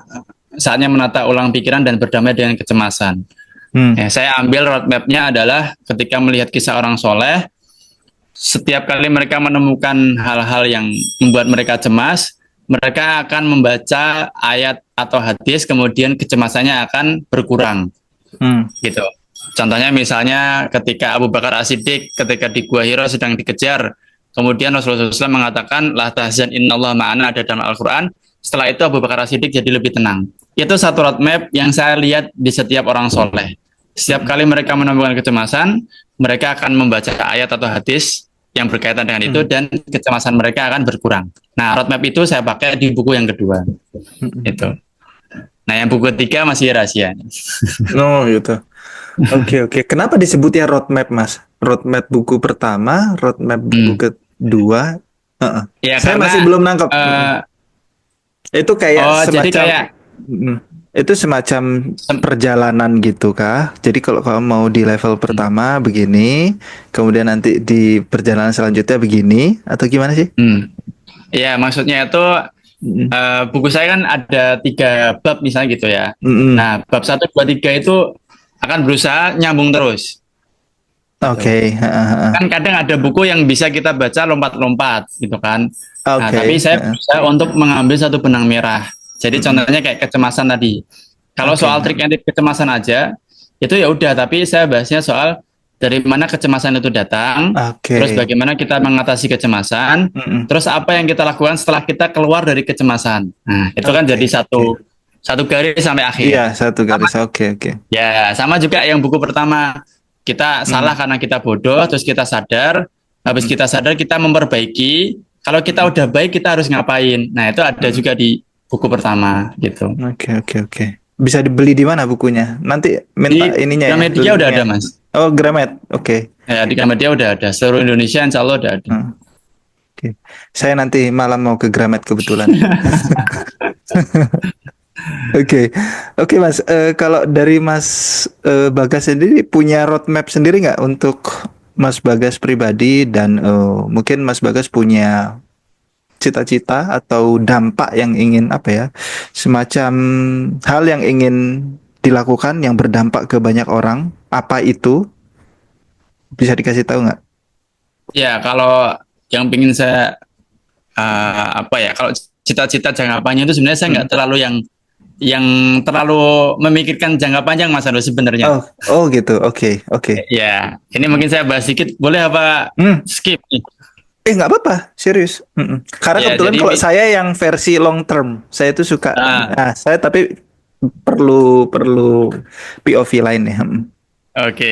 saatnya menata ulang pikiran dan berdamai dengan kecemasan. Hmm. Saya ambil roadmap-nya adalah ketika melihat kisah orang soleh, setiap kali mereka menemukan hal-hal yang membuat mereka cemas, mereka akan membaca ayat atau hadis, kemudian kecemasannya akan berkurang, Hmm. gitu. Contohnya misalnya ketika Abu Bakar As-Siddiq ketika di Gua Hira sedang dikejar, kemudian Rasulullah SAW mengatakan, la tahzan innallaha ma'ana, ada dalam Al-Quran. Setelah itu Abu Bakar As-Siddiq jadi lebih tenang. Itu satu roadmap yang saya lihat di setiap orang soleh. Setiap kali mereka menemukan kecemasan, mereka akan membaca ayat atau hadis yang berkaitan dengan itu, Hmm. dan kecemasan mereka akan berkurang. Nah, roadmap itu saya pakai di buku yang kedua. Hmm. Itu. Nah, yang buku ketiga masih rahasia. Oh, gitu. Oke, oke. Kenapa disebutnya roadmap, Mas? Roadmap buku pertama, roadmap buku Hmm. kedua. Heeh. Ya Saya karena masih belum nangkep. uh, Itu kayak jadi semacam, kayak mm, itu semacam perjalanan gitu kah? Jadi kalau kamu mau di level pertama begini, kemudian nanti di perjalanan selanjutnya begini, atau gimana sih? ya maksudnya itu Mm. buku saya kan ada 3 bab misalnya gitu ya. Mm-mm. Nah, bab 1, 2, 3 itu akan berusaha nyambung terus gitu. Oke, heeh, Kan kadang ada buku yang bisa kita baca lompat-lompat gitu kan. Nah, tapi oke, saya heeh. berusaha untuk mengambil satu benang merah. Jadi Mm-mm. contohnya kayak kecemasan tadi. Kalau Oke, soal trik and tip kecemasan aja, itu ya udah, tapi saya bahasnya soal dari mana kecemasan itu datang, terus oke. bagaimana kita mengatasi kecemasan, Mm-mm. terus apa yang kita lakukan setelah kita keluar dari kecemasan. Nah, itu kan Oke, jadi oke. satu satu garis sampai Iya, akhir. satu Sama garis. Oke, oke. ya, sama juga yang buku pertama. Kita salah Mm. karena kita bodoh, terus kita sadar, habis Mm. kita sadar kita memperbaiki. Kalau kita Mm. udah baik, kita harus ngapain? Nah, itu ada Mm. juga di buku pertama gitu. Oke, oke, oke. Bisa dibeli di mana bukunya? Nanti minta Di ininya ya, Gramedia udah linknya. ada, Mas. Oh, Gramet. Oke. Ya, di Gramedia udah ada. Seluruh Indonesia insya Allah udah ada. Hmm, oke. Saya nanti malam mau ke Gramet kebetulan. Oke, oke Mas. Kalau dari Mas Bagas sendiri punya roadmap sendiri nggak untuk Mas Bagas pribadi dan mungkin Mas Bagas punya cita-cita atau dampak yang ingin apa ya, semacam hal yang ingin dilakukan yang berdampak ke banyak orang. Apa itu? Bisa dikasih tahu nggak? Ya, kalau yang pingin saya apa ya? Kalau cita-cita jangka panjang itu sebenarnya saya Hmm. nggak terlalu yang terlalu memikirkan jangka panjang, Mas Ando, sebenarnya. Oh, oh gitu. Oke, oke. Ya, ini mungkin saya bahas sedikit. Boleh apa Hmm. skip? Nggak apa-apa, serius. Mm-mm. Karena Ya, kebetulan jadi kalau saya yang versi long term, saya itu suka. ah, Nah, saya tapi perlu perlu POV lain ya. oke.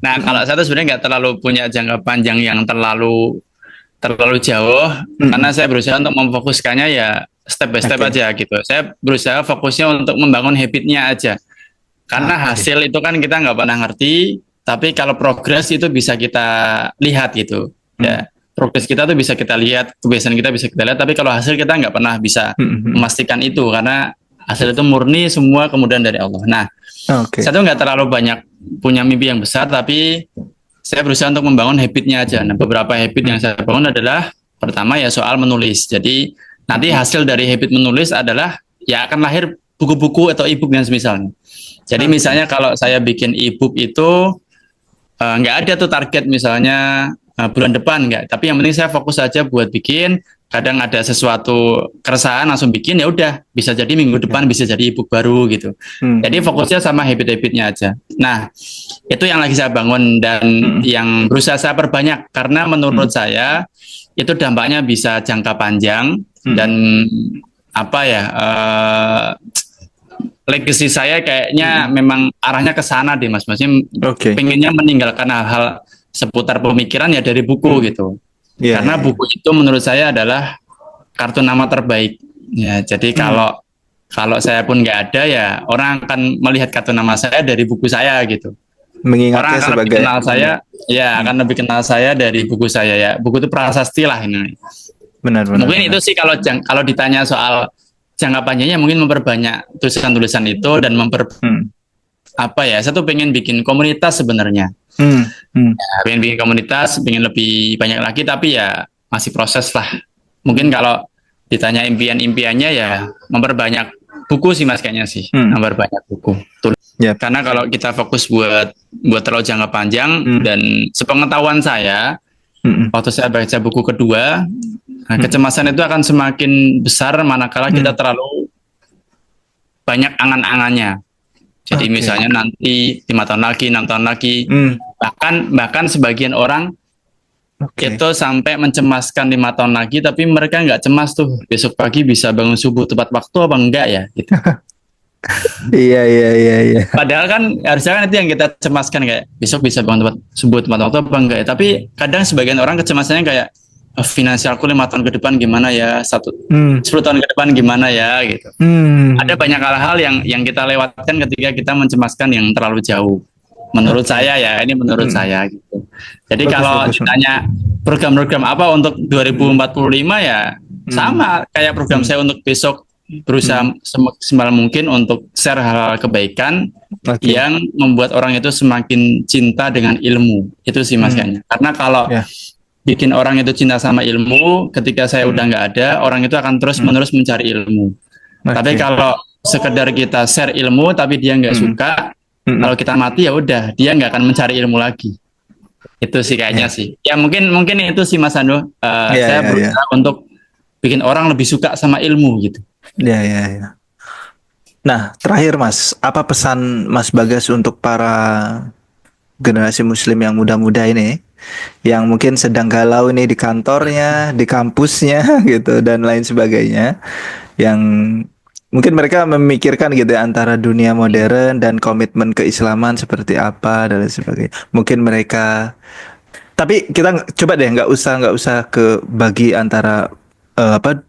Nah, kalau Mm-mm. saya tuh sebenarnya nggak terlalu punya jangka panjang yang terlalu terlalu jauh, karena Mm-mm. saya berusaha untuk memfokuskannya ya step by step Oke, aja gitu. Saya berusaha fokusnya untuk membangun habitnya aja. Karena oke. hasil itu kan kita nggak pernah ngerti, tapi kalau progres itu bisa kita lihat gitu. Mm. Ya, progres kita tuh bisa kita lihat, kebiasaan kita bisa kita lihat, tapi kalau hasil kita nggak pernah bisa Mm-mm. memastikan itu, karena hasil itu murni semua kemudian dari Allah. Nah, Oke. saya tuh nggak terlalu banyak punya mimpi yang besar, tapi saya berusaha untuk membangun habitnya aja. Nah, beberapa habit yang Mm. saya bangun adalah pertama ya soal menulis. Jadi nanti Mm-mm. hasil dari habit menulis adalah ya akan lahir buku-buku atau e-book dan semisalnya. Jadi Oke. misalnya kalau saya bikin e-book itu nggak ada tuh target misalnya bulan depan nggak. Tapi yang penting saya fokus saja buat bikin. Kadang ada sesuatu keresahan langsung bikin, ya udah bisa jadi minggu Oke. depan bisa jadi e-book baru gitu. Mm. Jadi fokusnya sama habit-habitnya aja. Nah, itu yang lagi saya bangun dan Mm-mm. yang berusaha saya perbanyak karena menurut Mm. saya itu dampaknya bisa jangka panjang dan Mm. apa ya, legacy saya kayaknya Mm. memang arahnya ke sana deh, Mas. Maksudnya Oke. pengennya meninggalkan hal-hal seputar pemikiran ya dari buku Mm. gitu. Iya, iya, Karena iya. buku itu menurut saya adalah kartu nama terbaik. Ya, jadi Mm. kalau saya pun nggak ada ya orang akan melihat kartu nama saya dari buku saya gitu. Orang Mengingatnya akan lebih sebagai kenal saya, ya Mm. akan lebih kenal saya dari buku saya ya. Buku itu prasasti lah ini. Benar, benar, Mungkin itu benar. sih kalau ditanya soal jangka panjangnya mungkin memperbanyak tulisan-tulisan itu dan saya tuh pengen bikin komunitas sebenarnya. Pengen bikin komunitas, pengen lebih banyak lagi, tapi ya masih proses lah. Mungkin kalau ditanya impian-impiannya ya memperbanyak buku sih Mas kayaknya sih, memperbanyak buku. Yep. Karena kalau kita fokus buat terlalu jangka panjang dan sepengetahuan saya, waktu saya baca buku kedua, kecemasan itu akan semakin besar manakala kita terlalu banyak angan-angannya. Jadi misalnya nanti 5 tahun lagi, 6 tahun lagi, bahkan sebagian orang itu sampai mencemaskan 5 tahun lagi, tapi mereka nggak cemas tuh besok pagi bisa bangun subuh tepat waktu apa enggak ya gitu. Iya. Padahal kan harusnya kan itu yang kita cemaskan, kayak besok bisa bangun subuh tepat waktu apa enggak ya. Tapi kadang sebagian orang kecemasannya kayak finansialku 5 tahun ke depan gimana ya, 10 tahun ke depan gimana ya gitu. Ada banyak hal-hal yang kita lewatkan ketika kita mencemaskan yang terlalu jauh. Menurut saya ya, ini menurut saya gitu. Jadi kalau ditanya program-program apa untuk 2045 ya sama kayak program saya untuk besok, berusaha semaksimal mungkin untuk share hal-hal kebaikan yang membuat orang itu semakin cinta dengan ilmu. Itu sih Mas kayaknya. Karena kalau bikin orang itu cinta sama ilmu, ketika saya udah nggak ada, orang itu akan terus-menerus mencari ilmu. Tapi kalau sekedar kita share ilmu tapi dia nggak suka, kalau kita mati ya udah, dia nggak akan mencari ilmu lagi. Itu sih kayaknya sih. Ya mungkin itu sih Mas Ando. Saya berusaha untuk bikin orang lebih suka sama ilmu gitu. Ya. Nah, terakhir Mas, apa pesan Mas Bagas untuk para generasi muslim yang muda-muda ini, yang mungkin sedang galau ini di kantornya, di kampusnya gitu dan lain sebagainya, yang mungkin mereka memikirkan gitu ya, antara dunia modern dan komitmen keislaman seperti apa dan lain sebagainya. Mungkin mereka, tapi kita coba deh nggak usah ke bagi antara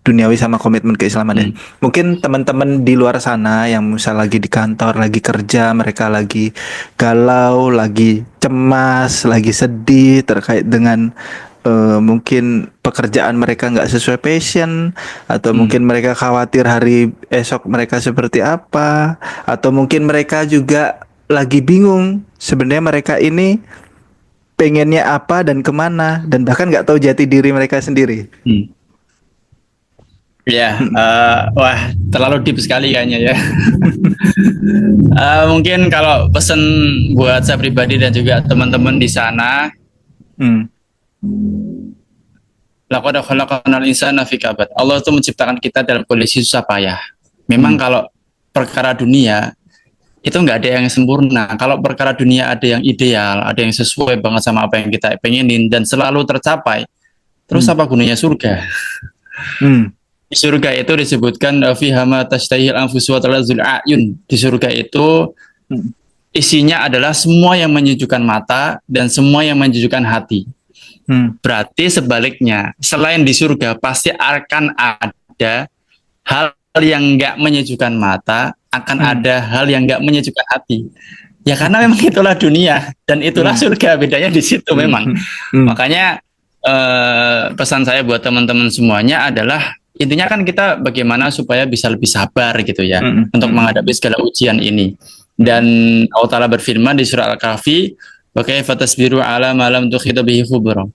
duniawi sama komitmen keislaman deh. Mungkin teman-teman di luar sana yang misal lagi di kantor, lagi kerja, mereka lagi galau, lagi cemas, lagi sedih terkait dengan mungkin pekerjaan mereka nggak sesuai passion, atau mungkin mereka khawatir hari esok mereka seperti apa, atau mungkin mereka juga lagi bingung sebenarnya mereka ini pengennya apa dan kemana, dan bahkan nggak tahu jati diri mereka sendiri. Ya, wah terlalu deep sekali kayaknya ya. Mungkin kalau pesan buat saya pribadi dan juga teman-teman di sana, laqad khalaqnal insana fi kabad. Allah itu menciptakan kita dalam kondisi susah payah. Memang kalau perkara dunia itu nggak ada yang sempurna. Kalau perkara dunia ada yang ideal, ada yang sesuai banget sama apa yang kita pengenin dan selalu tercapai. Terus apa gunanya surga? Di surga itu disebutkan fiha ma tashtahil anfus wa talazzul a'yun. Di surga itu isinya adalah semua yang menyejukkan mata dan semua yang menyejukkan hati. Berarti sebaliknya, selain di surga pasti akan ada hal yang nggak menyejukkan mata, akan ada hal yang nggak menyejukkan hati. Ya karena memang itulah dunia dan itulah surga, bedanya di situ memang. Makanya pesan saya buat teman-teman semuanya adalah, intinya kan kita bagaimana supaya bisa lebih sabar gitu ya untuk menghadapi segala ujian ini. Dan Allah Ta'ala berfirman di surah Al-Kahfi, wa kaifa tasbiru ala ma lam tuhitu bihi khubra.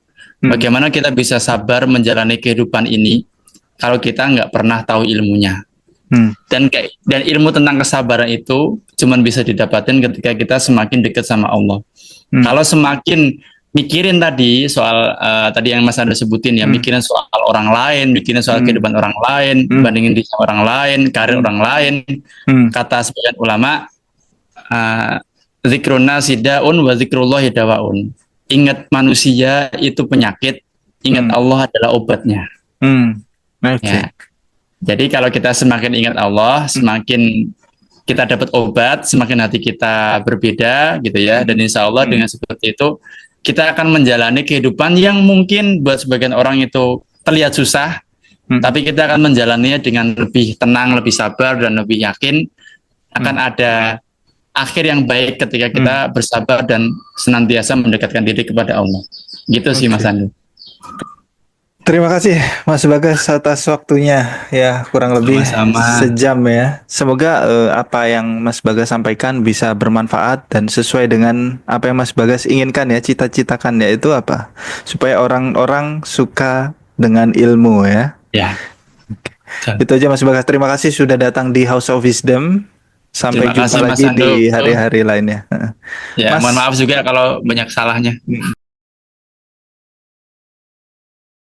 Bagaimana kita bisa sabar menjalani kehidupan ini kalau kita nggak pernah tahu ilmunya. Dan ilmu tentang kesabaran itu cuma bisa didapatkan ketika kita semakin dekat sama Allah. Kalau semakin mikirin tadi soal tadi yang Mas Ando sebutin ya, mikirin soal orang lain, mikirin soal kehidupan orang lain, bandingin di orang lain, karir orang lain, kata sebagian ulama, zikruna sidaun wa zikrullahi dawaun. Ingat manusia itu penyakit, ingat Allah adalah obatnya. Ya. Jadi kalau kita semakin ingat Allah, semakin kita dapat obat, semakin hati kita berbeda gitu ya. Dan insya Allah dengan seperti itu kita akan menjalani kehidupan yang mungkin buat sebagian orang itu terlihat susah, tapi kita akan menjalaninya dengan lebih tenang, lebih sabar, dan lebih yakin akan ada akhir yang baik ketika kita bersabar dan senantiasa mendekatkan diri kepada Allah. Gitu sih Mas Andi. Terima kasih Mas Bagas atas waktunya ya kurang lebih Sama-sama. sejam ya. Semoga apa yang Mas Bagas sampaikan bisa bermanfaat dan sesuai dengan apa yang Mas Bagas inginkan ya, cita-citakan yaitu apa? Supaya orang-orang suka dengan ilmu ya. Ya. Itu aja Mas Bagas. Terima kasih sudah datang di House of Wisdom. Sampai Terima jumpa kasih Mas lagi Ando. di hari-hari lainnya. Ya, Mas, mohon maaf juga kalau banyak salahnya.